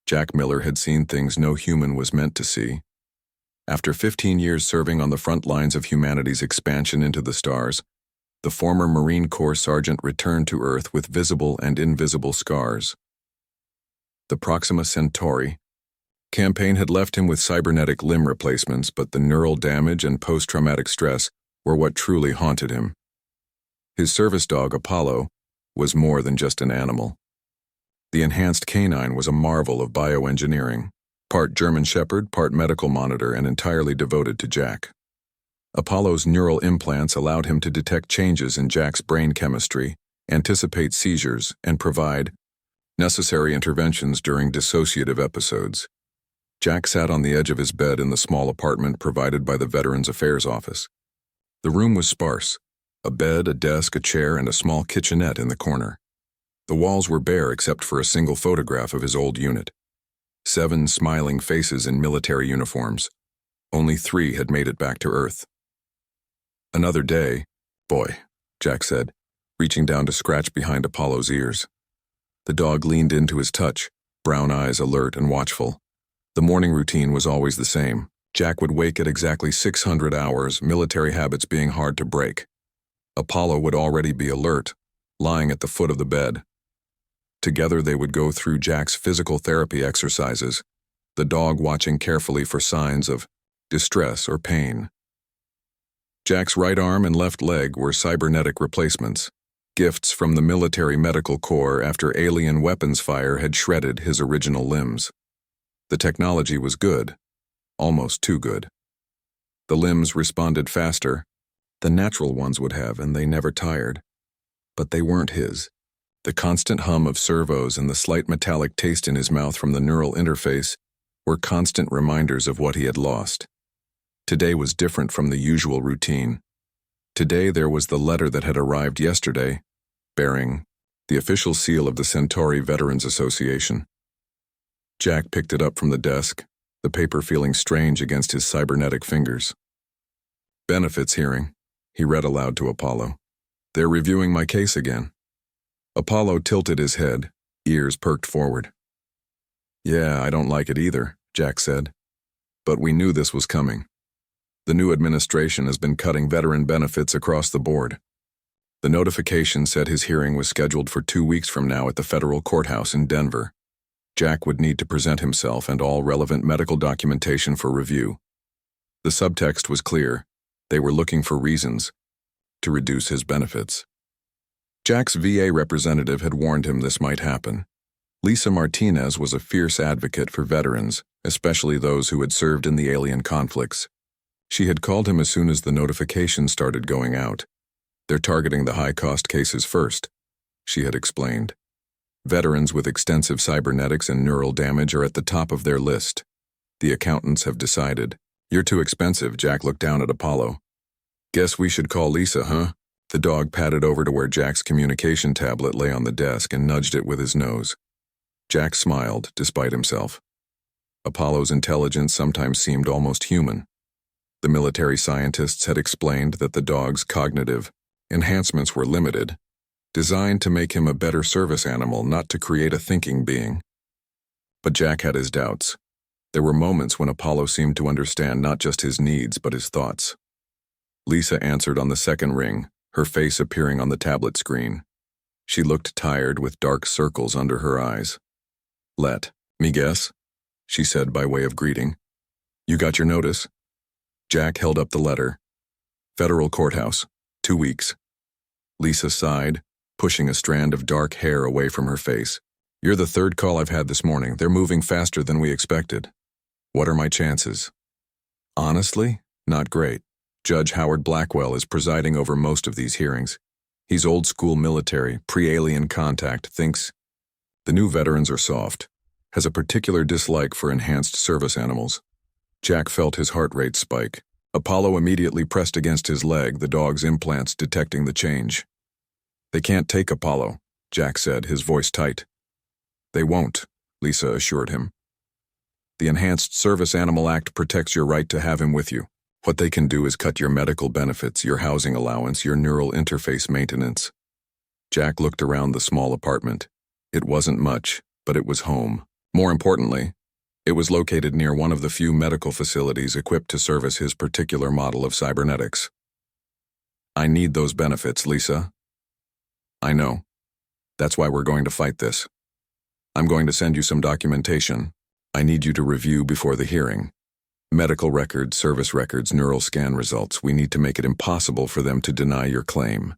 Jack Miller had seen things no human was meant to see. After 15 years serving on the front lines of humanity's expansion into the stars, the former Marine Corps sergeant returned to Earth with visible and invisible scars. The Proxima Centauri campaign had left him with cybernetic limb replacements, but the neural damage and post-traumatic stress were what truly haunted him. His service dog, Apollo, was more than just an animal. The enhanced canine was a marvel of bioengineering, part German Shepherd, part medical monitor, and entirely devoted to Jack. Apollo's neural implants allowed him to detect changes in Jack's brain chemistry, anticipate seizures, and provide necessary interventions during dissociative episodes. Jack sat on the edge of his bed in the small apartment provided by the Veterans Affairs Office. The room was sparse: a bed, a desk, a chair, and a small kitchenette in the corner. The walls were bare except for a single photograph of his old unit. 7 smiling faces in military uniforms. Only 3 had made it back to Earth. Another day, boy, Jack said, reaching down to scratch behind Apollo's ears. The dog leaned into his touch, brown eyes alert and watchful. The morning routine was always the same. Jack would wake at exactly 600 hours, military habits being hard to break. Apollo would already be alert, lying at the foot of the bed. Together they would go through Jack's physical therapy exercises, the dog watching carefully for signs of distress or pain. Jack's right arm and left leg were cybernetic replacements, gifts from the military medical corps after alien weapons fire had shredded his original limbs. The technology was good, almost too good. The limbs responded faster than natural ones would have, and they never tired. But they weren't his. The constant hum of servos and the slight metallic taste in his mouth from the neural interface were constant reminders of what he had lost. Today was different from the usual routine. Today there was the letter that had arrived yesterday, bearing the official seal of the Centauri Veterans Association. Jack picked it up from the desk, the paper feeling strange against his cybernetic fingers. "Benefits hearing," he read aloud to Apollo. "They're reviewing my case again." Apollo tilted his head, ears perked forward. "Yeah, I don't like it either," Jack said. "But we knew this was coming. The new administration has been cutting veteran benefits across the board." The notification said his hearing was scheduled for 2 weeks from now at the federal courthouse in Denver. Jack would need to present himself and all relevant medical documentation for review. The subtext was clear. They were looking for reasons to reduce his benefits. Jack's VA representative had warned him this might happen. Lisa Martinez was a fierce advocate for veterans, especially those who had served in the alien conflicts. She had called him as soon as the notification started going out. "They're targeting the high-cost cases first," she had explained. "Veterans with extensive cybernetics and neural damage are at the top of their list. The accountants have decided." "You're too expensive," Jack looked down at Apollo. "Guess we should call Lisa, huh?" The dog padded over to where Jack's communication tablet lay on the desk and nudged it with his nose. Jack smiled, despite himself. Apollo's intelligence sometimes seemed almost human. The military scientists had explained that the dog's cognitive enhancements were limited, designed to make him a better service animal, not to create a thinking being. But Jack had his doubts. There were moments when Apollo seemed to understand not just his needs, but his thoughts. Lisa answered on the second ring, her face appearing on the tablet screen. She looked tired with dark circles under her eyes. "Let me guess," she said by way of greeting. "You got your notice?" Jack held up the letter. "Federal courthouse, 2 weeks." Lisa sighed, pushing a strand of dark hair away from her face. "You're the 3rd call I've had this morning. They're moving faster than we expected. What are my chances?" "Honestly, not great. Judge Howard Blackwell is presiding over most of these hearings. He's old-school military, pre-alien contact, thinks the new veterans are soft, has a particular dislike for enhanced service animals." Jack felt his heart rate spike. Apollo immediately pressed against his leg, the dog's implants detecting the change. "They can't take Apollo," Jack said, his voice tight. "They won't," Lisa assured him. "The Enhanced Service Animal Act protects your right to have him with you. What they can do is cut your medical benefits, your housing allowance, your neural interface maintenance." Jack looked around the small apartment. It wasn't much, but it was home. More importantly, it was located near one of the few medical facilities equipped to service his particular model of cybernetics. I need those benefits, Lisa. I know. That's why we're going to fight this. I'm going to send you some documentation. I need you to review before the hearing. Medical records, service records, neural scan results. We need to make it impossible for them to deny your claim.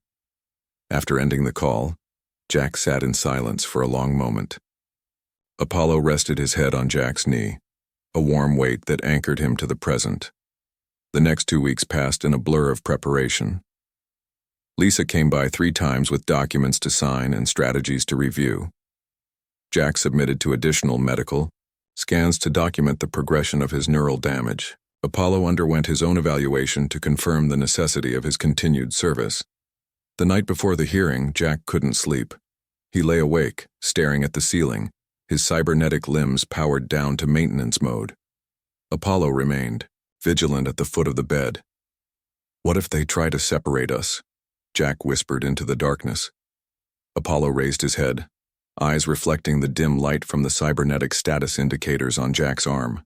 After ending the call, Jack sat in silence for a long moment. Apollo rested his head on Jack's knee, a warm weight that anchored him to the present. The next 2 weeks passed in a blur of preparation. Lisa came by 3 times with documents to sign and strategies to review. Jack submitted to additional medical scans to document the progression of his neural damage. Apollo underwent his own evaluation to confirm the necessity of his continued service. The night before the hearing, Jack couldn't sleep. He lay awake, staring at the ceiling, his cybernetic limbs powered down to maintenance mode. Apollo remained, vigilant at the foot of the bed. "What if they try to separate us?" Jack whispered into the darkness. Apollo raised his head, eyes reflecting the dim light from the cybernetic status indicators on Jack's arm.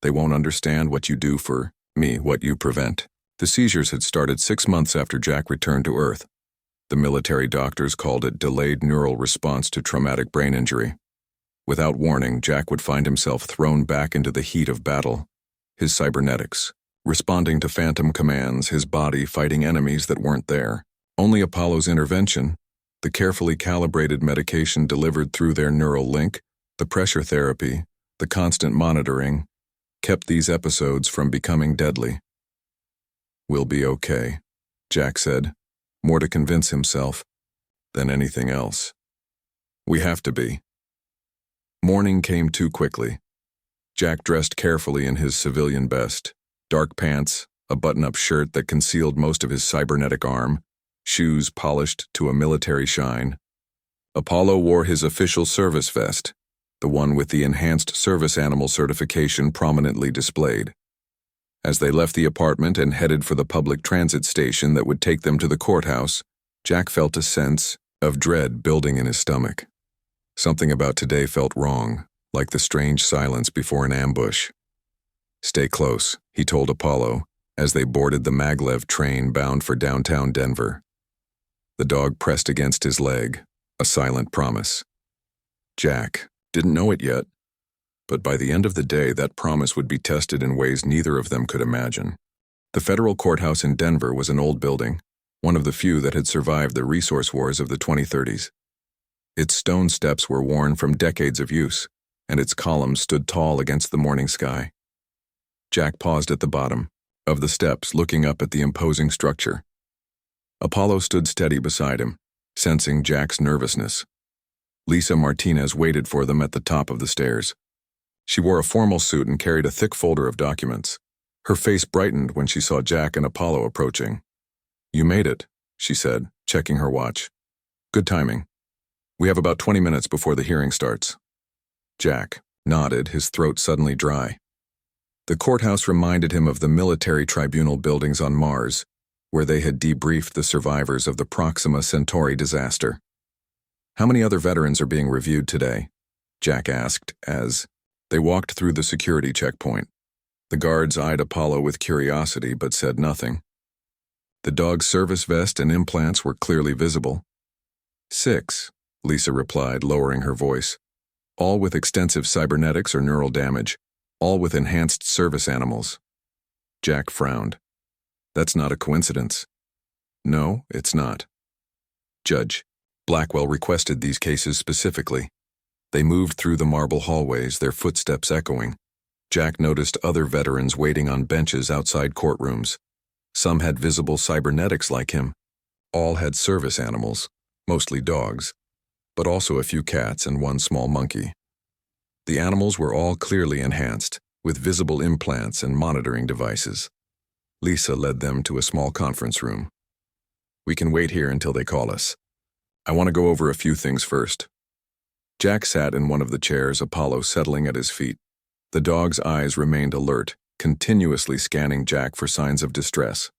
"They won't understand what you do for me, what you prevent." The seizures had started 6 months after Jack returned to Earth. The military doctors called it delayed neural response to traumatic brain injury. Without warning, Jack would find himself thrown back into the heat of battle, his cybernetics responding to phantom commands, his body fighting enemies that weren't there. Only Apollo's intervention, the carefully calibrated medication delivered through their neural link, the pressure therapy, the constant monitoring, kept these episodes from becoming deadly. "We'll be okay," Jack said, more to convince himself than anything else. "We have to be." Morning came too quickly. Jack dressed carefully in his civilian best, dark pants, a button-up shirt that concealed most of his cybernetic arm, shoes polished to a military shine. Apollo wore his official service vest, the one with the enhanced service animal certification prominently displayed. As they left the apartment and headed for the public transit station that would take them to the courthouse, Jack felt a sense of dread building in his stomach. Something about today felt wrong, like the strange silence before an ambush. "Stay close," he told Apollo, as they boarded the maglev train bound for downtown Denver. The dog pressed against his leg, a silent promise. Jack didn't know it yet, but by the end of the day that promise would be tested in ways neither of them could imagine. The federal courthouse in Denver was an old building, one of the few that had survived the resource wars of the 2030s. Its stone steps were worn from decades of use, and its columns stood tall against the morning sky. Jack paused at the bottom of the steps, looking up at the imposing structure. Apollo stood steady beside him, sensing Jack's nervousness. Lisa Martinez waited for them at the top of the stairs. She wore a formal suit and carried a thick folder of documents. Her face brightened when she saw Jack and Apollo approaching. "You made it," she said, checking her watch. "Good timing. We have about 20 minutes before the hearing starts." Jack nodded, his throat suddenly dry. The courthouse reminded him of the military tribunal buildings on Mars, where they had debriefed the survivors of the Proxima Centauri disaster. "How many other veterans are being reviewed today?" Jack asked as they walked through the security checkpoint. The guards eyed Apollo with curiosity but said nothing. The dog's service vest and implants were clearly visible. "6, Lisa replied, lowering her voice. "All with extensive cybernetics or neural damage, all with enhanced service animals." Jack frowned. "That's not a coincidence." "No, it's not. Judge Blackwell requested these cases specifically." They moved through the marble hallways, their footsteps echoing. Jack noticed other veterans waiting on benches outside courtrooms. Some had visible cybernetics like him. All had service animals, mostly dogs, but also a few cats and one small monkey. The animals were all clearly enhanced, with visible implants and monitoring devices. Lisa led them to a small conference room. "We can wait here until they call us. I want to go over a few things first." Jack sat in one of the chairs, Apollo settling at his feet. The dog's eyes remained alert, continuously scanning Jack for signs of distress.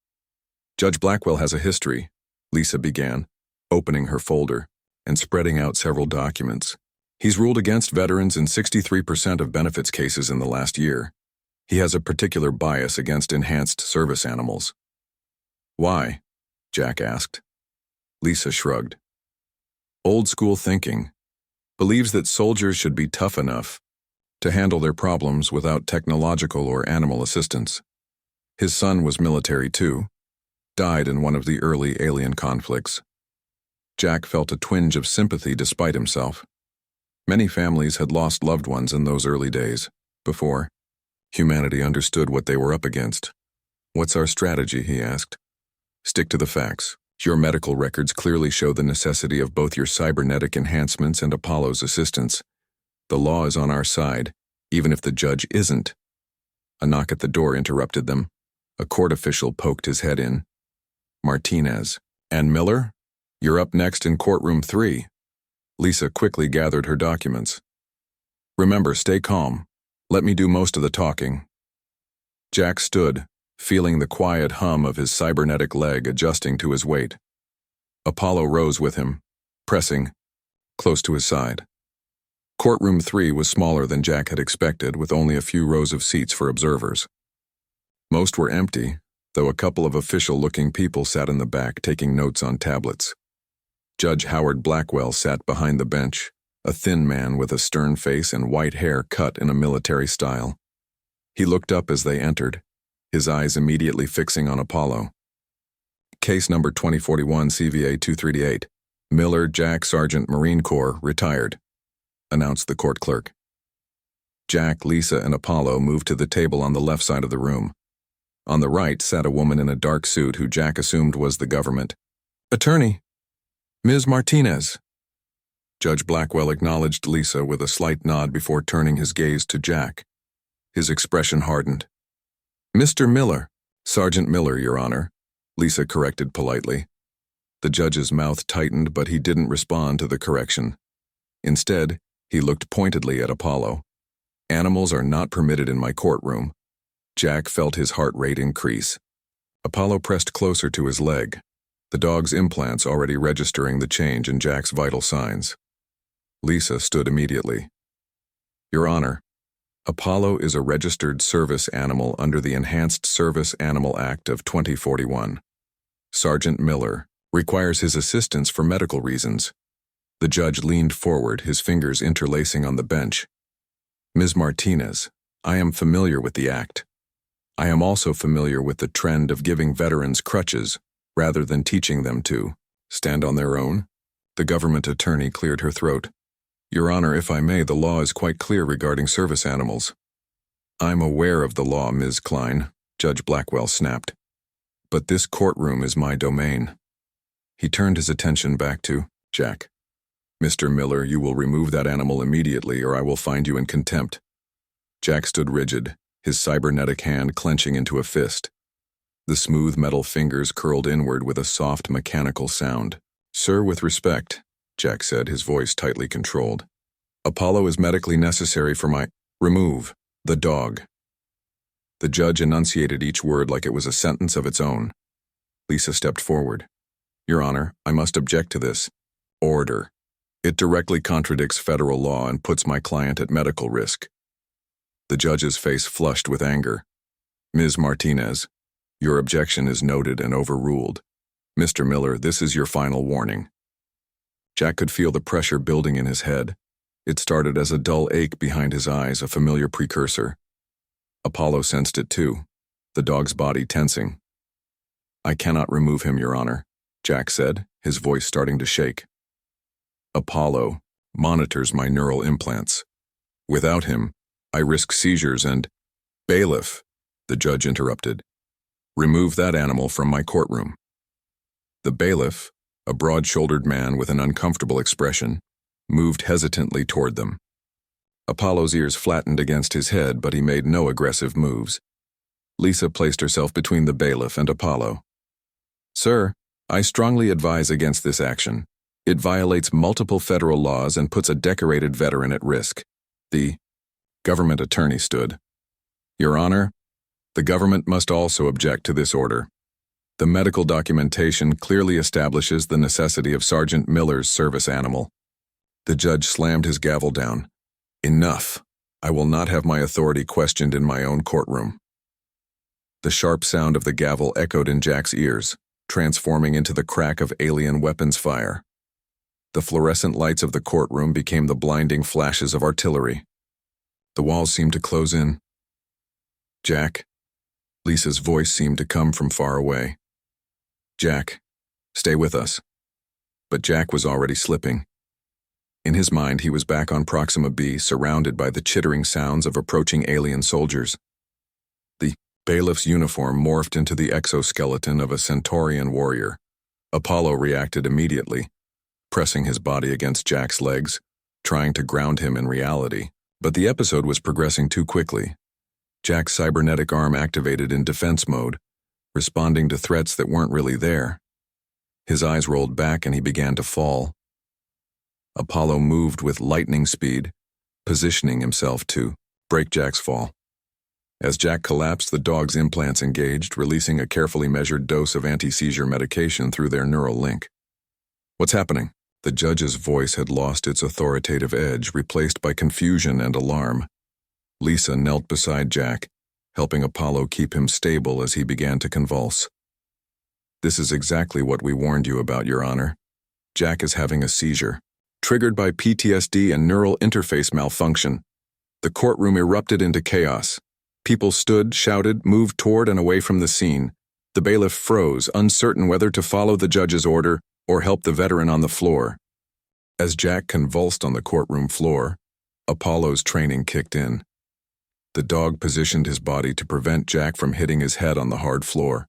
"Judge Blackwell has a history," Lisa began, opening her folder and spreading out several documents. He's ruled against veterans in 63% of benefits cases in the last year. He has a particular bias against enhanced service animals. Why? Jack asked. Lisa shrugged. Old school thinking. Believes that soldiers should be tough enough to handle their problems without technological or animal assistance. His son was military too, died in one of the early alien conflicts. Jack felt a twinge of sympathy despite himself. Many families had lost loved ones in those early days, before humanity understood what they were up against. What's our strategy, he asked. Stick to the facts. Your medical records clearly show the necessity of both your cybernetic enhancements and Apollo's assistance. The law is on our side, even if the judge isn't. A knock at the door interrupted them. A court official poked his head in. Martinez. And Miller? You're up next in courtroom 3. Lisa quickly gathered her documents. Remember, stay calm. Let me do most of the talking. Jack stood, feeling the quiet hum of his cybernetic leg adjusting to his weight. Apollo rose with him, pressing close to his side. Courtroom 3 was smaller than Jack had expected, with only a few rows of seats for observers. Most were empty, though a couple of official-looking people sat in the back taking notes on tablets. Judge Howard Blackwell sat behind the bench, a thin man with a stern face and white hair cut in a military style. He looked up as they entered, his eyes immediately fixing on Apollo. Case number 2041 CVA 238. Miller Jack, Sergeant, Marine Corps, retired, announced the court clerk. Jack, Lisa, and Apollo moved to the table on the left side of the room. On the right sat a woman in a dark suit who Jack assumed was the government. Attorney, Ms. Martinez. Judge Blackwell acknowledged Lisa with a slight nod before turning his gaze to Jack. His expression hardened. Mr. Miller. Sergeant Miller, Your Honor, Lisa corrected politely. The judge's mouth tightened, but he didn't respond to the correction. Instead, he looked pointedly at Apollo. Animals are not permitted in my courtroom. Jack felt his heart rate increase. Apollo pressed closer to his leg, the dog's implants already registering the change in Jack's vital signs. Lisa stood immediately. Your Honor, Apollo is a registered service animal under the Enhanced Service Animal Act of 2041. Sergeant Miller requires his assistance for medical reasons. The judge leaned forward, his fingers interlacing on the bench. Ms. Martinez, I am familiar with the act. I am also familiar with the trend of giving veterans crutches rather than teaching them to stand on their own. The government attorney cleared her throat. Your Honor, if I may, the law is quite clear regarding service animals. I'm aware of the law, Ms. Klein, Judge Blackwell snapped. But this courtroom is my domain. He turned his attention back to Jack. Mr. Miller, you will remove that animal immediately or I will find you in contempt. Jack stood rigid, his cybernetic hand clenching into a fist. The smooth metal fingers curled inward with a soft mechanical sound. Sir, with respect, Jack said, his voice tightly controlled. Apollo is medically necessary for my— Remove the dog. The judge enunciated each word like it was a sentence of its own. Lisa stepped forward. Your Honor, I must object to this. Order. It directly contradicts federal law and puts my client at medical risk. The judge's face flushed with anger. Ms. Martinez, your objection is noted and overruled. Mr. Miller, this is your final warning. Jack could feel the pressure building in his head. It started as a dull ache behind his eyes, a familiar precursor. Apollo sensed it too, the dog's body tensing. I cannot remove him, Your Honor, Jack said, his voice starting to shake. Apollo monitors my neural implants. Without him, I risk seizures and— Bailiff, the judge interrupted. Remove that animal from my courtroom. The bailiff, a broad-shouldered man with an uncomfortable expression, moved hesitantly toward them. Apollo's ears flattened against his head, but he made no aggressive moves. Lisa placed herself between the bailiff and Apollo. Sir, I strongly advise against this action. It violates multiple federal laws and puts a decorated veteran at risk. The government attorney stood. Your Honor, the government must also object to this order. The medical documentation clearly establishes the necessity of Sergeant Miller's service animal. The judge slammed his gavel down. Enough. I will not have my authority questioned in my own courtroom. The sharp sound of the gavel echoed in Jack's ears, transforming into the crack of alien weapons fire. The fluorescent lights of the courtroom became the blinding flashes of artillery. The walls seemed to close in. Jack? Lisa's voice seemed to come from far away. Jack, stay with us. But Jack was already slipping. In his mind, he was back on Proxima B, surrounded by the chittering sounds of approaching alien soldiers. The bailiff's uniform morphed into the exoskeleton of a Centaurian warrior. Apollo reacted immediately, pressing his body against Jack's legs, trying to ground him in reality. But the episode was progressing too quickly. Jack's cybernetic arm activated in defense mode, responding to threats that weren't really there. His eyes rolled back and he began to fall. Apollo moved with lightning speed, positioning himself to break Jack's fall. As Jack collapsed, the dog's implants engaged, releasing a carefully measured dose of anti-seizure medication through their neural link. What's happening? The judge's voice had lost its authoritative edge, replaced by confusion and alarm. Lisa knelt beside Jack, helping Apollo keep him stable as he began to convulse. This is exactly what we warned you about, Your Honor. Jack is having a seizure, triggered by PTSD and neural interface malfunction. The courtroom erupted into chaos. People stood, shouted, moved toward and away from the scene. The bailiff froze, uncertain whether to follow the judge's order or help the veteran on the floor. As Jack convulsed on the courtroom floor, Apollo's training kicked in. The dog positioned his body to prevent Jack from hitting his head on the hard floor.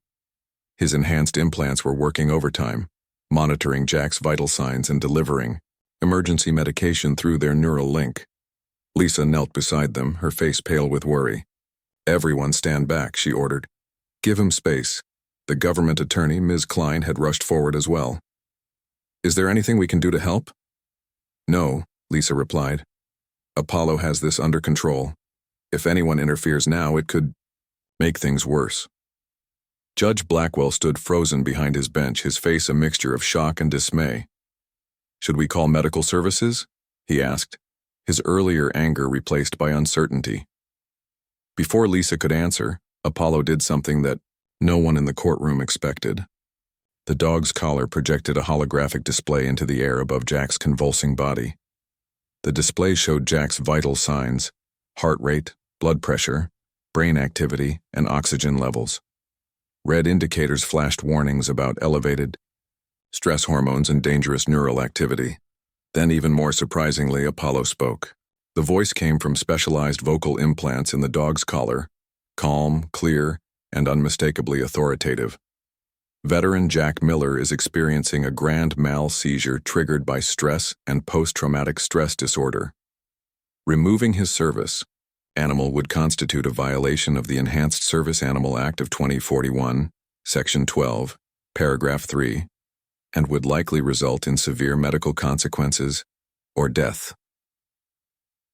His enhanced implants were working overtime, monitoring Jack's vital signs and delivering emergency medication through their neural link. Lisa knelt beside them, her face pale with worry. Everyone stand back, she ordered. Give him space. The government attorney, Ms. Klein, had rushed forward as well. Is there anything we can do to help? No, Lisa replied. Apollo has this under control. If anyone interferes now, it could make things worse. Judge Blackwell stood frozen behind his bench, his face a mixture of shock and dismay. Should we call medical services? He asked, his earlier anger replaced by uncertainty. Before Lisa could answer, Apollo did something that no one in the courtroom expected. The dog's collar projected a holographic display into the air above Jack's convulsing body. The display showed Jack's vital signs: heart rate, blood pressure, brain activity, and oxygen levels. Red indicators flashed warnings about elevated stress hormones and dangerous neural activity. Then, even more surprisingly, Apollo spoke. The voice came from specialized vocal implants in the dog's collar, calm, clear, and unmistakably authoritative. Veteran Jack Miller is experiencing a grand mal seizure triggered by stress and post-traumatic stress disorder. Removing his service animal would constitute a violation of the Enhanced Service Animal Act of 2041, Section 12, Paragraph 3, and would likely result in severe medical consequences or death.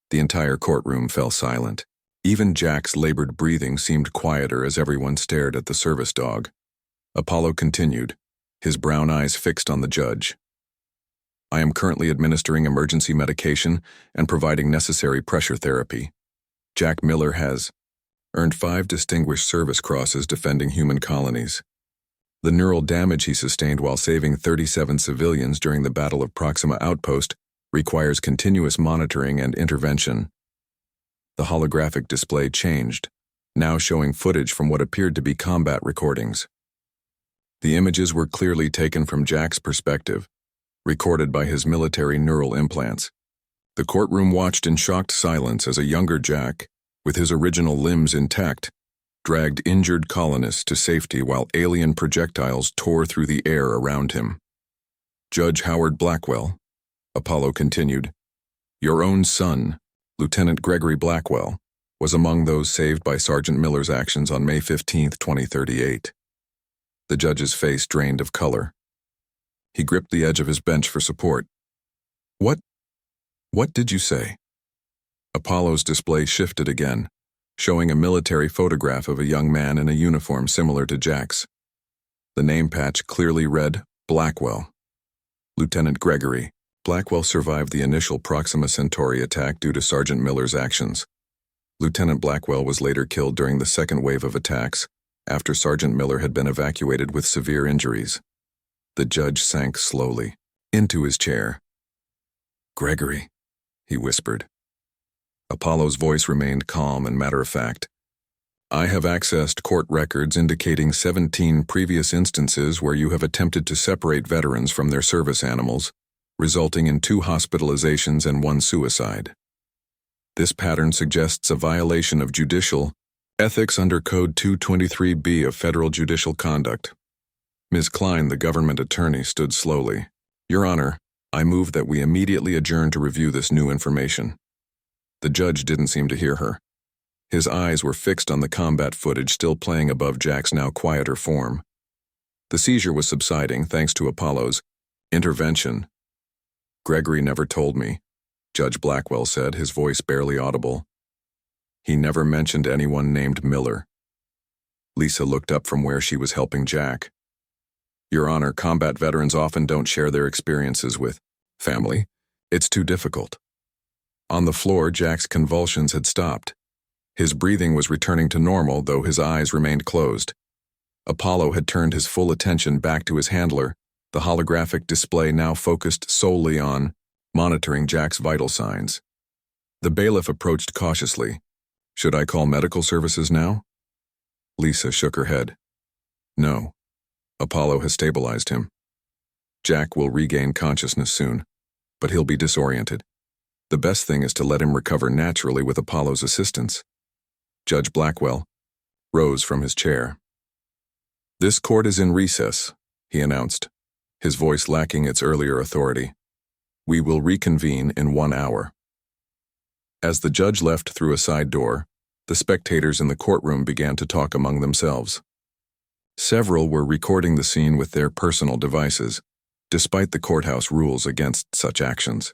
The entire courtroom fell silent. Even Jack's labored breathing seemed quieter as everyone stared at the service dog. Apollo continued, his brown eyes fixed on the judge. I am currently administering emergency medication and providing necessary pressure therapy. Jack Miller has earned 5 distinguished service crosses defending human colonies. The neural damage he sustained while saving 37 civilians during the Battle of Proxima Outpost requires continuous monitoring and intervention. The holographic display changed, now showing footage from what appeared to be combat recordings. The images were clearly taken from Jack's perspective, recorded by his military neural implants. The courtroom watched in shocked silence as a younger Jack, with his original limbs intact, dragged injured colonists to safety while alien projectiles tore through the air around him. Judge Howard Blackwell, Apollo continued, your own son, Lieutenant Gregory Blackwell, was among those saved by Sergeant Miller's actions on May 15, 2038. The judge's face drained of color. He gripped the edge of his bench for support. What did you say? Apollo's display shifted again, showing a military photograph of a young man in a uniform similar to Jack's. The name patch clearly read Blackwell. Lieutenant Gregory, Blackwell survived the initial Proxima Centauri attack due to Sergeant Miller's actions. Lieutenant Blackwell was later killed during the second wave of attacks, after Sergeant Miller had been evacuated with severe injuries. The judge sank slowly into his chair. "Gregory," he whispered. Apollo's voice remained calm and matter-of-fact. "I have accessed court records indicating 17 previous instances where you have attempted to separate veterans from their service animals, resulting in 2 hospitalizations and 1 suicide. This pattern suggests a violation of judicial ethics under Code 223B of Federal Judicial Conduct." Ms. Klein, the government attorney, stood slowly. "Your Honor, I move that we immediately adjourn to review this new information." The judge didn't seem to hear her. His eyes were fixed on the combat footage still playing above Jack's now quieter form. The seizure was subsiding thanks to Apollo's intervention. "Gregory never told me," Judge Blackwell said, his voice barely audible. "He never mentioned anyone named Miller." Lisa looked up from where she was helping Jack. "Your Honor, combat veterans often don't share their experiences with family. It's too difficult." On the floor, Jack's convulsions had stopped. His breathing was returning to normal, though his eyes remained closed. Apollo had turned his full attention back to his handler, the holographic display now focused solely on monitoring Jack's vital signs. The bailiff approached cautiously. "Should I call medical services now?" Lisa shook her head. "No. Apollo has stabilized him. Jack will regain consciousness soon, but he'll be disoriented. The best thing is to let him recover naturally with Apollo's assistance." Judge Blackwell rose from his chair. "This court is in recess," he announced, his voice lacking its earlier authority. "We will reconvene in 1 hour." As the judge left through a side door, the spectators in the courtroom began to talk among themselves. Several were recording the scene with their personal devices, despite the courthouse rules against such actions.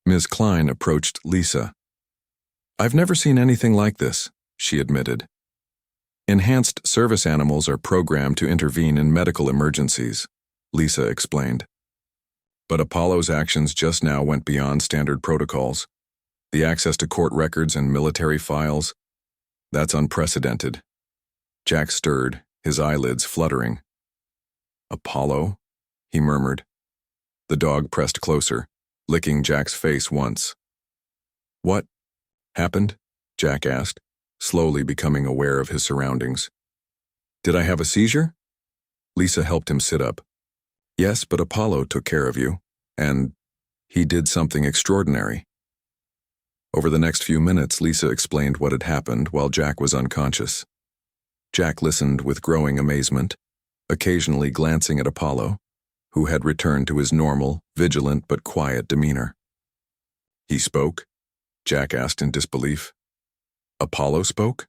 Ms. Klein approached Lisa. "I've never seen anything like this," she admitted. "Enhanced service animals are programmed to intervene in medical emergencies," Lisa explained. "But Apollo's actions just now went beyond standard protocols. The access to court records and military files, that's unprecedented." Jack stirred, his eyelids fluttering. "Apollo?" he murmured. The dog pressed closer, licking Jack's face once. "What happened?" Jack asked, slowly becoming aware of his surroundings. "Did I have a seizure?" Lisa helped him sit up. "Yes, but Apollo took care of you, and he did something extraordinary." Over the next few minutes, Lisa explained what had happened while Jack was unconscious. Jack listened with growing amazement, occasionally glancing at Apollo, who had returned to his normal, vigilant but quiet demeanor. "He spoke?" Jack asked in disbelief. "Apollo spoke?"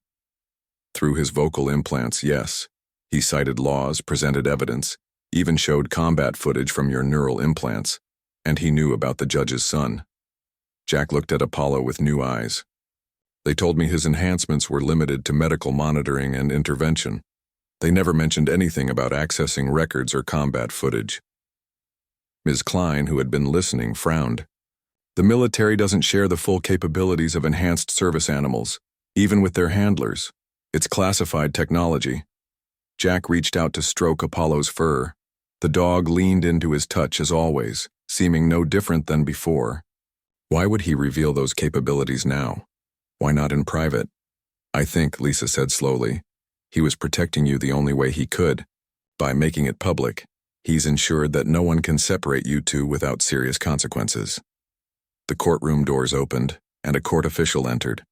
"Through his vocal implants, yes. He cited laws, presented evidence, even showed combat footage from your neural implants, and he knew about the judge's son." Jack looked at Apollo with new eyes. "They told me his enhancements were limited to medical monitoring and intervention. They never mentioned anything about accessing records or combat footage." Ms. Klein, who had been listening, frowned. "The military doesn't share the full capabilities of enhanced service animals, even with their handlers. It's classified technology." Jack reached out to stroke Apollo's fur. The dog leaned into his touch as always, seeming no different than before. Why would he reveal those capabilities now? Why not in private? "I think," Lisa said slowly, "he was protecting you the only way he could. By making it public, he's ensured that no one can separate you two without serious consequences." The courtroom doors opened, and a court official entered.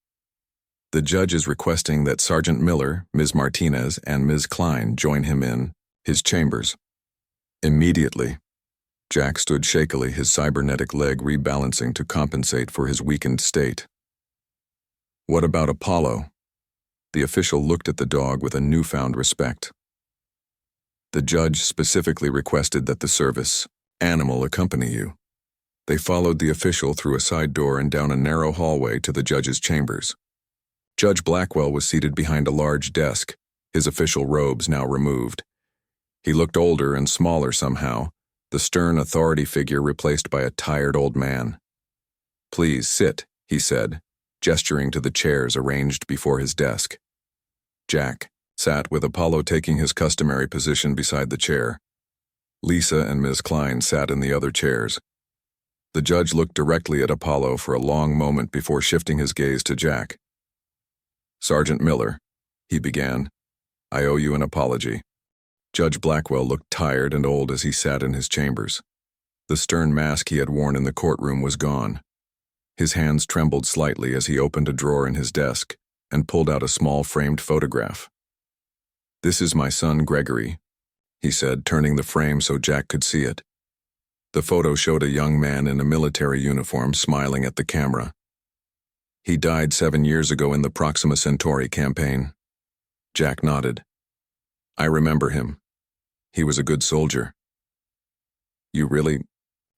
"The judge is requesting that Sergeant Miller, Ms. Martinez, and Ms. Klein join him in his chambers." Immediately. Jack stood shakily, his cybernetic leg rebalancing to compensate for his weakened state. "What about Apollo?" The official looked at the dog with a newfound respect. "The judge specifically requested that the service animal accompany you." They followed the official through a side door and down a narrow hallway to the judge's chambers. Judge Blackwell was seated behind a large desk, his official robes now removed. He looked older and smaller somehow, the stern authority figure replaced by a tired old man. "Please sit," he said, gesturing to the chairs arranged before his desk. Jack sat with Apollo taking his customary position beside the chair. Lisa and Ms. Klein sat in the other chairs. The judge looked directly at Apollo for a long moment before shifting his gaze to Jack. "Sergeant Miller," he began, "I owe you an apology." Judge Blackwell looked tired and old as he sat in his chambers. The stern mask he had worn in the courtroom was gone. His hands trembled slightly as he opened a drawer in his desk and pulled out a small framed photograph. "This is my son, Gregory," he said, turning the frame so Jack could see it. The photo showed a young man in a military uniform smiling at the camera. "He died 7 years ago in the Proxima Centauri campaign." Jack nodded. "I remember him. He was a good soldier." "You really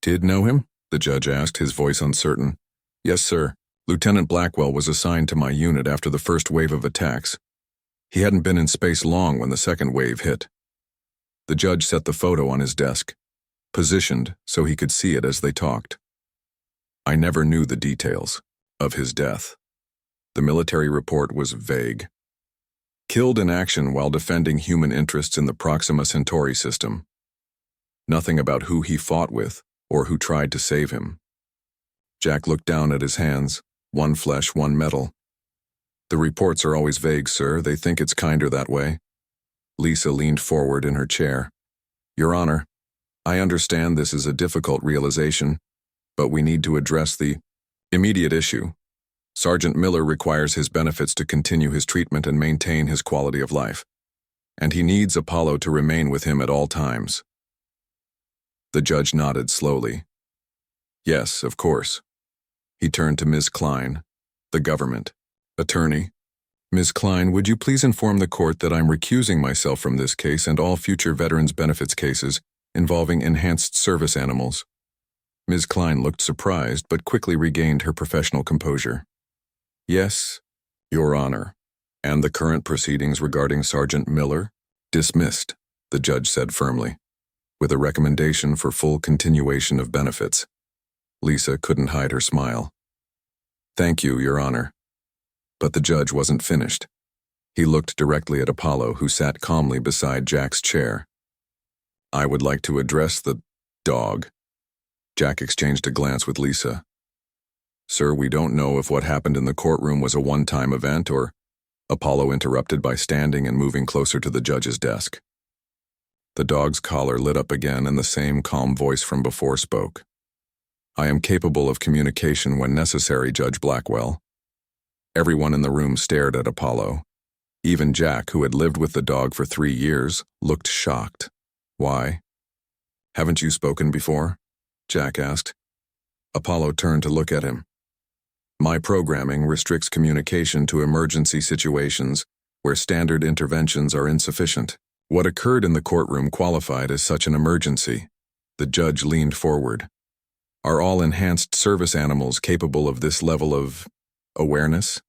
did know him?" the judge asked, his voice uncertain. "Yes, sir. Lieutenant Blackwell was assigned to my unit after the first wave of attacks. He hadn't been in space long when the second wave hit." The judge set the photo on his desk, positioned so he could see it as they talked. "I never knew the details of his death. The military report was vague. Killed in action while defending human interests in the Proxima Centauri system. Nothing about who he fought with or who tried to save him." Jack looked down at his hands, one flesh, one metal. "The reports are always vague, sir. They think it's kinder that way." Lisa leaned forward in her chair. "Your Honor, I understand this is a difficult realization, but we need to address the immediate issue. Sergeant Miller requires his benefits to continue his treatment and maintain his quality of life, and he needs Apollo to remain with him at all times." The judge nodded slowly. "Yes, of course." He turned to Ms. Klein, the government attorney. "Ms. Klein, would you please inform the court that I'm recusing myself from this case and all future veterans' benefits cases involving enhanced service animals?" Ms. Klein looked surprised but quickly regained her professional composure. "Yes, Your Honor. And the current proceedings regarding Sergeant Miller?" "Dismissed," the judge said firmly, with a recommendation for full continuation of benefits. Lisa couldn't hide her smile. "Thank you, Your Honor." But the judge wasn't finished. He looked directly at Apollo, who sat calmly beside Jack's chair. "I would like to address the dog." Jack exchanged a glance with Lisa. "Sir, we don't know if what happened in the courtroom was a one-time event or—" Apollo interrupted by standing and moving closer to the judge's desk. The dog's collar lit up again and the same calm voice from before spoke. "I am capable of communication when necessary, Judge Blackwell." Everyone in the room stared at Apollo. Even Jack, who had lived with the dog for 3 years, looked shocked. "Why? Haven't you spoken before?" Jack asked. Apollo turned to look at him. "My programming restricts communication to emergency situations where standard interventions are insufficient. What occurred in the courtroom qualified as such an emergency." The judge leaned forward. "Are all enhanced service animals capable of this level of awareness?"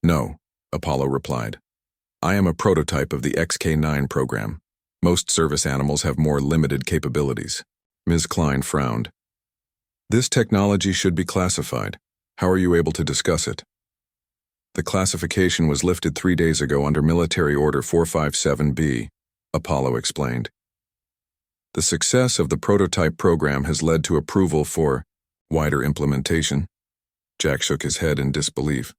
"No," Apollo replied. "I am a prototype of the XK9 program. Most service animals have more limited capabilities." Ms. Klein frowned. "This technology should be classified. How are you able to discuss it?" "The classification was lifted 3 days ago under Military Order 457B, Apollo explained. "The success of the prototype program has led to approval for wider implementation." Jack shook his head in disbelief.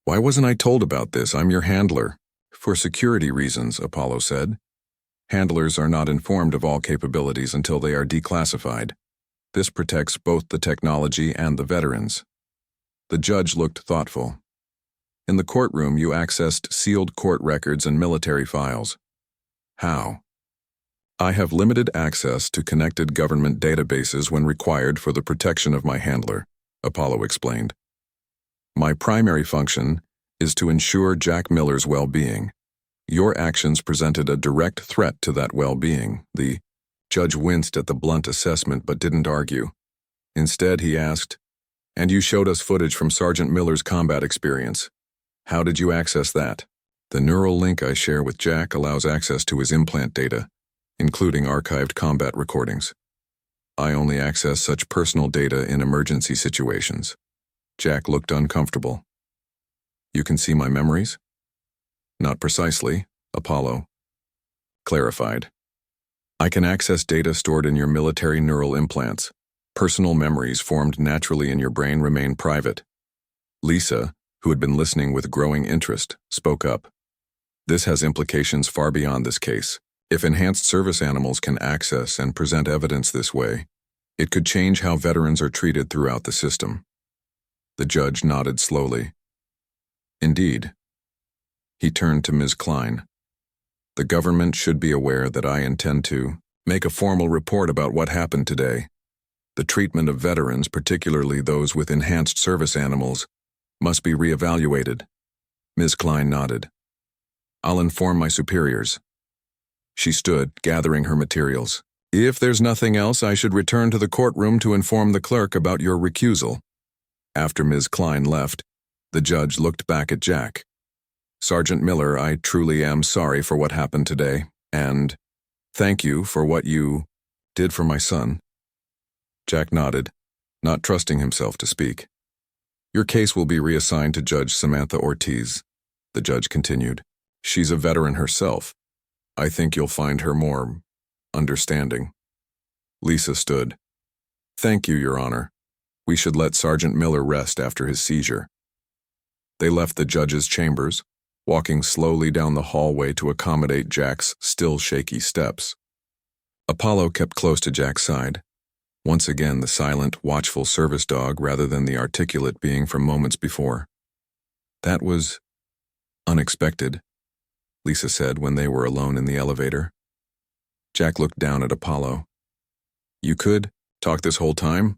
"Why wasn't I told about this? I'm your handler." "For security reasons," Apollo said. "Handlers are not informed of all capabilities until they are declassified. This protects both the technology and the veterans." The judge looked thoughtful. "In the courtroom, you accessed sealed court records and military files. How?" "I have limited access to connected government databases when required for the protection of my handler," Apollo explained. "My primary function is to ensure Jack Miller's well-being. Your actions presented a direct threat to that well-being." The judge winced at the blunt assessment but didn't argue. Instead, he asked, "And you showed us footage from Sergeant Miller's combat experience. How did you access that?" "The neural link I share with Jack allows access to his implant data, including archived combat recordings." I only access such personal data in emergency situations. Jack looked uncomfortable. You can see my memories? Not precisely, Apollo clarified. I can access data stored in your military neural implants. Personal memories formed naturally in your brain remain private. Lisa, who had been listening with growing interest, spoke up. This has implications far beyond this case. If enhanced service animals can access and present evidence this way, it could change how veterans are treated throughout the system. The judge nodded slowly. Indeed. He turned to Ms. Klein. The government should be aware that I intend to make a formal report about what happened today. The treatment of veterans, particularly those with enhanced service animals, must be reevaluated. Ms. Klein nodded. I'll inform my superiors. She stood, gathering her materials. If there's nothing else, I should return to the courtroom to inform the clerk about your recusal. After Ms. Klein left, the judge looked back at Jack. Sergeant Miller, I truly am sorry for what happened today, and thank you for what you did for my son. Jack nodded, not trusting himself to speak. Your case will be reassigned to Judge Samantha Ortiz, the judge continued. She's a veteran herself. I think you'll find her more understanding. Lisa stood. Thank you, Your Honor. We should let Sergeant Miller rest after his seizure. They left the judge's chambers, walking slowly down the hallway to accommodate Jack's still shaky steps. Apollo kept close to Jack's side. Once again, the silent, watchful service dog rather than the articulate being from moments before. That was unexpected, Lisa said when they were alone in the elevator. Jack looked down at Apollo. You could talk this whole time?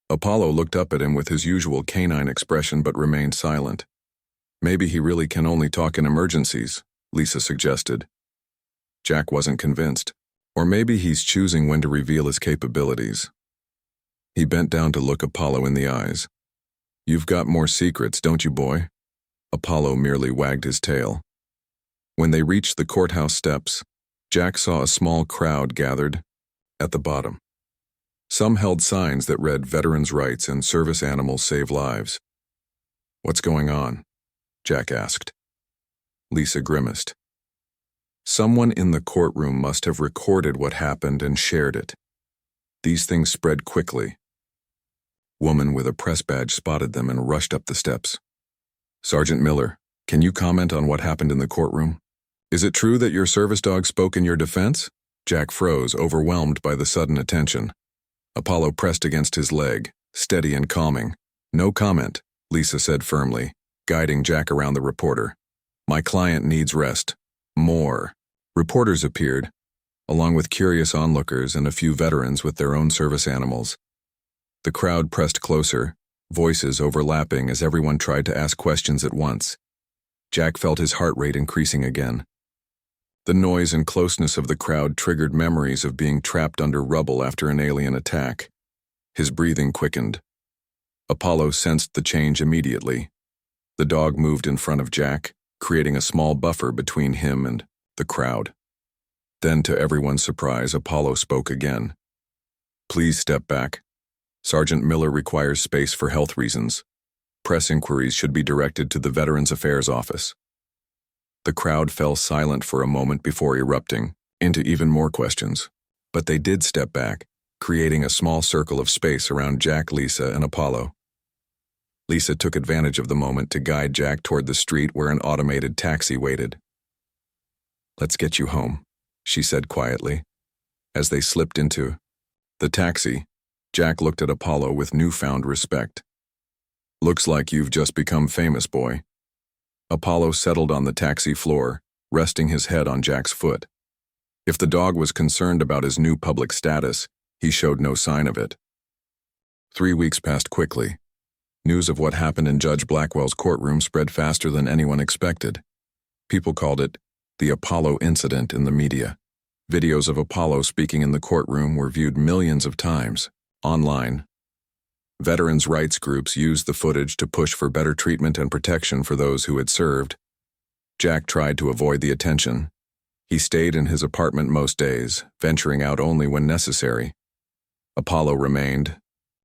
Apollo looked up at him with his usual canine expression but remained silent. Maybe he really can only talk in emergencies, Lisa suggested. Jack wasn't convinced. Or maybe he's choosing when to reveal his capabilities. He bent down to look Apollo in the eyes. You've got more secrets, don't you, boy? Apollo merely wagged his tail. When they reached the courthouse steps, Jack saw a small crowd gathered at the bottom. Some held signs that read Veterans' Rights and Service Animals Save Lives. What's going on? Jack asked. Lisa grimaced. Someone in the courtroom must have recorded what happened and shared it. These things spread quickly. Woman with a press badge spotted them and rushed up the steps. Sergeant Miller, can you comment on what happened in the courtroom? Is it true that your service dog spoke in your defense? Jack froze, overwhelmed by the sudden attention. Apollo pressed against his leg, steady and calming. No comment, Lisa said firmly, guiding Jack around the reporter. My client needs rest. More. Reporters appeared, along with curious onlookers and a few veterans with their own service animals. The crowd pressed closer, voices overlapping as everyone tried to ask questions at once. Jack felt his heart rate increasing again. The noise and closeness of the crowd triggered memories of being trapped under rubble after an alien attack. His breathing quickened. Apollo sensed the change immediately. The dog moved in front of Jack, creating a small buffer between him and the crowd. Then, to everyone's surprise, Apollo spoke again. Please step back. Sergeant Miller requires space for health reasons. Press inquiries should be directed to the Veterans Affairs Office. The crowd fell silent for a moment before erupting into even more questions. But they did step back, creating a small circle of space around Jack, Lisa, and Apollo. Lisa took advantage of the moment to guide Jack toward the street where an automated taxi waited. Let's get you home, she said quietly. As they slipped into the taxi, Jack looked at Apollo with newfound respect. Looks like you've just become famous, boy. Apollo settled on the taxi floor, resting his head on Jack's foot. If the dog was concerned about his new public status, he showed no sign of it. 3 weeks passed quickly. News of what happened in Judge Blackwell's courtroom spread faster than anyone expected. People called it the Apollo incident in the media. Videos of Apollo speaking in the courtroom were viewed millions of times, online. Veterans' rights groups used the footage to push for better treatment and protection for those who had served. Jack tried to avoid the attention. He stayed in his apartment most days, venturing out only when necessary. Apollo remained,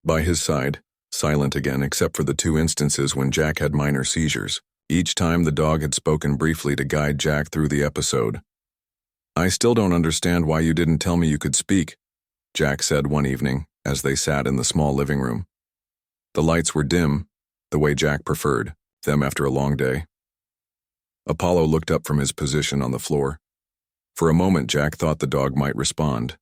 by his side, silent again except for the 2 instances when Jack had minor seizures. Each time the dog had spoken briefly to guide Jack through the episode. "I still don't understand why you didn't tell me you could speak," Jack said one evening as they sat in the small living room. The lights were dim, the way Jack preferred them after a long day. Apollo looked up from his position on the floor. For a moment Jack thought the dog might respond,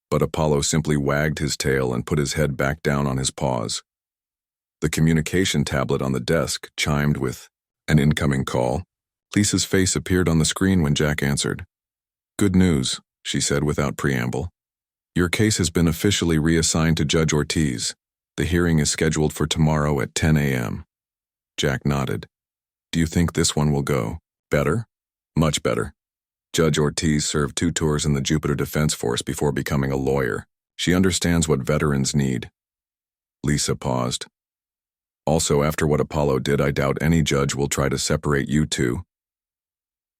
but Apollo simply wagged his tail and put his head back down on his paws. The communication tablet on the desk chimed with an incoming call. Lisa's face appeared on the screen when Jack answered. "Good news," she said without preamble. "Your case has been officially reassigned to Judge Ortiz. The hearing is scheduled for tomorrow at 10 a.m. Jack nodded. "Do you think this one will go better?" "Much better. Judge Ortiz served 2 tours in the Jupiter Defense Force before becoming a lawyer. She understands what veterans need." Lisa paused. "Also, after what Apollo did, I doubt any judge will try to separate you two."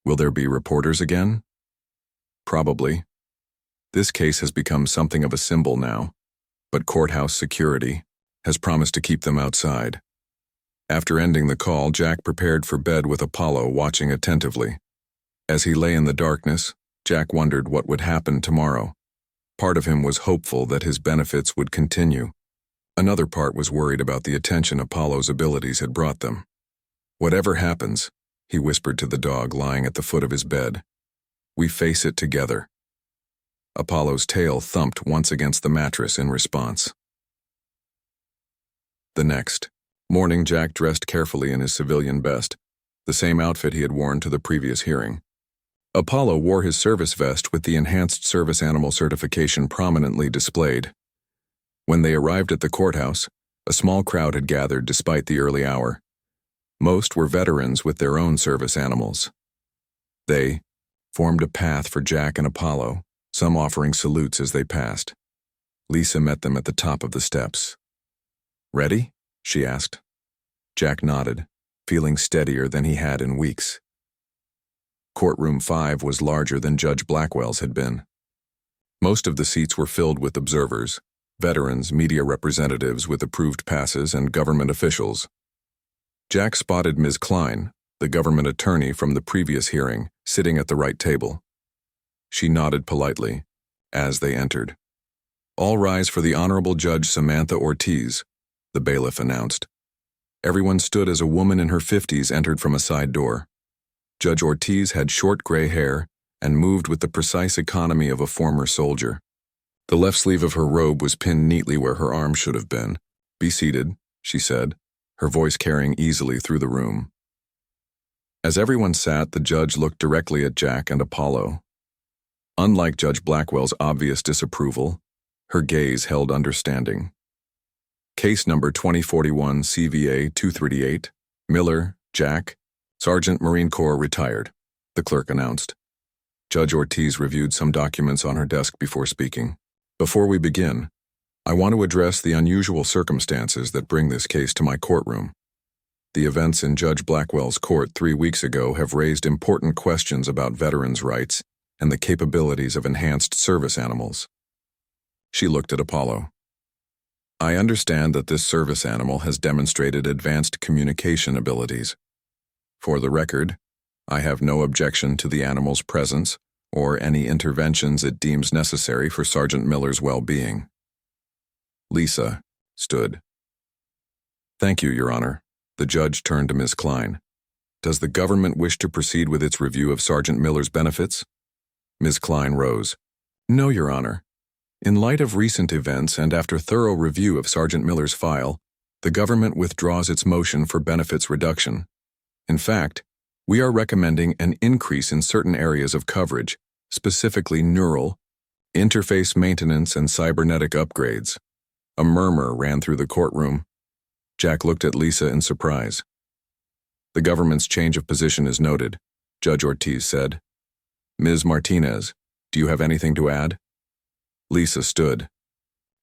"Will there be reporters again?" "Probably. This case has become something of a symbol now, but courthouse security has promised to keep them outside." After ending the call, Jack prepared for bed with Apollo watching attentively. As he lay in the darkness, Jack wondered what would happen tomorrow. Part of him was hopeful that his benefits would continue. Another part was worried about the attention Apollo's abilities had brought them. "Whatever happens," he whispered to the dog lying at the foot of his bed, "we face it together." Apollo's tail thumped once against the mattress in response. The next morning, Jack dressed carefully in his civilian best, the same outfit he had worn to the previous hearing. Apollo wore his service vest with the Enhanced Service Animal certification prominently displayed. When they arrived at the courthouse, a small crowd had gathered despite the early hour. Most were veterans with their own service animals. They formed a path for Jack and Apollo, some offering salutes as they passed. Lisa met them at the top of the steps. "Ready?" she asked. Jack nodded, feeling steadier than he had in weeks. Courtroom 5 was larger than Judge Blackwell's had been. Most of the seats were filled with observers, veterans, media representatives with approved passes, and government officials. Jack spotted Ms. Klein, the government attorney from the previous hearing, sitting at the right table. She nodded politely as they entered. "All rise for the Honorable Judge Samantha Ortiz," the bailiff announced. Everyone stood as a woman in her 50s entered from a side door. Judge Ortiz had short gray hair and moved with the precise economy of a former soldier. The left sleeve of her robe was pinned neatly where her arm should have been. "Be seated," she said, her voice carrying easily through the room. As everyone sat, the judge looked directly at Jack and Apollo. Unlike Judge Blackwell's obvious disapproval, her gaze held understanding. "Case number 2041 CVA 238, Miller, Jack, Sergeant Marine Corps retired," the clerk announced. Judge Ortiz reviewed some documents on her desk before speaking. "Before we begin, I want to address the unusual circumstances that bring this case to my courtroom. The events in Judge Blackwell's court 3 weeks ago have raised important questions about veterans' rights and the capabilities of enhanced service animals." She looked at Apollo. "I understand that this service animal has demonstrated advanced communication abilities. For the record, I have no objection to the animal's presence or any interventions it deems necessary for Sergeant Miller's well-being." Lisa stood. "Thank you, Your Honor." The judge turned to Ms. Klein. "Does the government wish to proceed with its review of Sergeant Miller's benefits?" Ms. Klein rose. "No, Your Honor. In light of recent events and after thorough review of Sergeant Miller's file, the government withdraws its motion for benefits reduction. In fact, we are recommending an increase in certain areas of coverage, specifically neural, interface maintenance, and cybernetic upgrades." A murmur ran through the courtroom. Jack looked at Lisa in surprise. "The government's change of position is noted," Judge Ortiz said. "Ms. Martinez, do you have anything to add?" Lisa stood.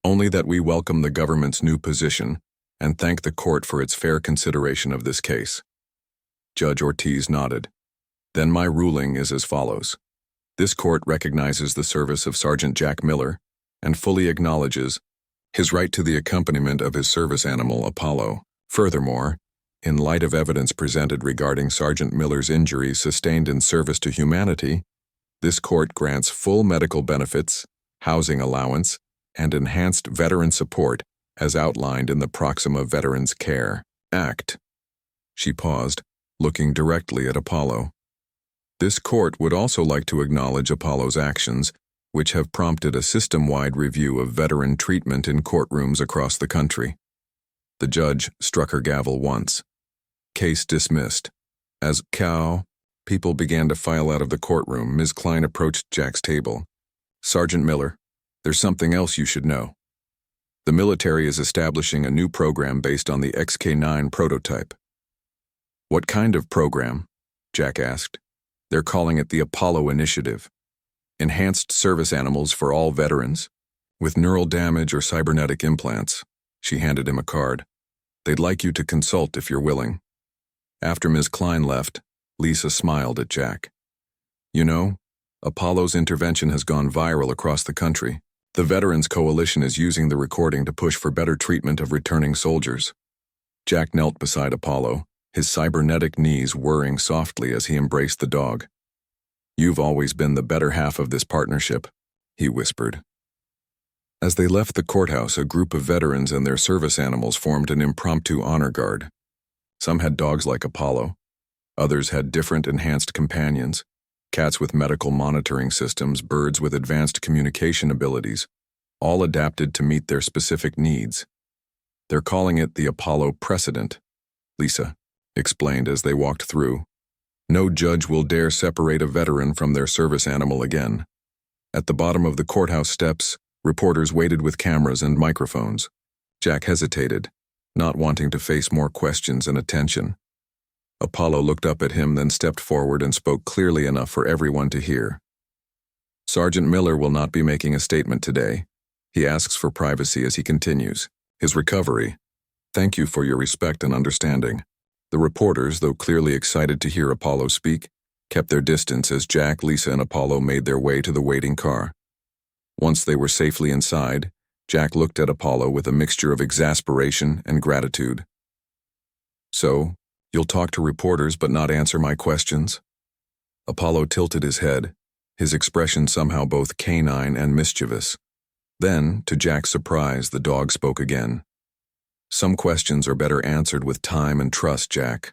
"Only that we welcome the government's new position and thank the court for its fair consideration of this case." Judge Ortiz nodded. "Then my ruling is as follows. This court recognizes the service of Sergeant Jack Miller and fully acknowledges his right to the accompaniment of his service animal, Apollo. Furthermore, in light of evidence presented regarding Sergeant Miller's injuries sustained in service to humanity, this court grants full medical benefits, housing allowance, and enhanced veteran support as outlined in the Proxima Veterans Care Act. She paused, looking directly at Apollo. This court would also like to acknowledge Apollo's actions, which have prompted a system-wide review of veteran treatment in courtrooms across the country. The judge struck her gavel once. Case dismissed. As people began to file out of the courtroom, Ms. Klein approached Jack's table. "Sergeant Miller, there's something else you should know. The military is establishing a new program based on the XK-9 prototype." "What kind of program?" Jack asked. "They're calling it the Apollo Initiative. Enhanced service animals for all veterans, with neural damage or cybernetic implants." She handed him a card. "They'd like you to consult if you're willing." After Ms. Klein left, Lisa smiled at Jack. "You know, Apollo's intervention has gone viral across the country. The Veterans Coalition is using the recording to push for better treatment of returning soldiers." Jack knelt beside Apollo, his cybernetic knees whirring softly as he embraced the dog. "You've always been the better half of this partnership," he whispered. As they left the courthouse, a group of veterans and their service animals formed an impromptu honor guard. Some had dogs like Apollo. Others had different enhanced companions, cats with medical monitoring systems, birds with advanced communication abilities, all adapted to meet their specific needs. "They're calling it the Apollo Precedent," Lisa explained as they walked through. "No judge will dare separate a veteran from their service animal again." At the bottom of the courthouse steps, reporters waited with cameras and microphones. Jack hesitated, not wanting to face more questions and attention. Apollo looked up at him, then stepped forward and spoke clearly enough for everyone to hear. "Sergeant Miller will not be making a statement today. He asks for privacy as he continues his recovery. Thank you for your respect and understanding." The reporters, though clearly excited to hear Apollo speak, kept their distance as Jack, Lisa, and Apollo made their way to the waiting car. Once they were safely inside, Jack looked at Apollo with a mixture of exasperation and gratitude. "So, you'll talk to reporters but not answer my questions?" Apollo tilted his head, his expression somehow both canine and mischievous. Then, to Jack's surprise, the dog spoke again. "Some questions are better answered with time and trust, Jack.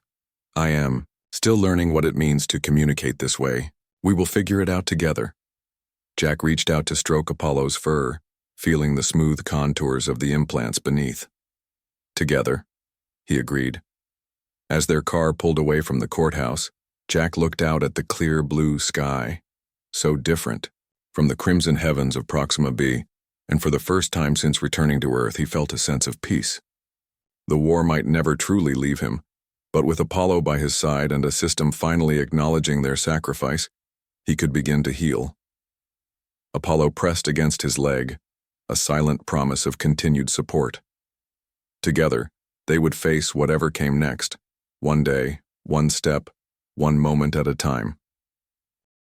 I am still learning what it means to communicate this way. We will figure it out together." Jack reached out to stroke Apollo's fur, feeling the smooth contours of the implants beneath. "Together," he agreed. As their car pulled away from the courthouse, Jack looked out at the clear blue sky, so different from the crimson heavens of Proxima B, and for the first time since returning to Earth, he felt a sense of peace. The war might never truly leave him, but with Apollo by his side and a system finally acknowledging their sacrifice, he could begin to heal. Apollo pressed against his leg, a silent promise of continued support. Together, they would face whatever came next, one day, one step, one moment at a time.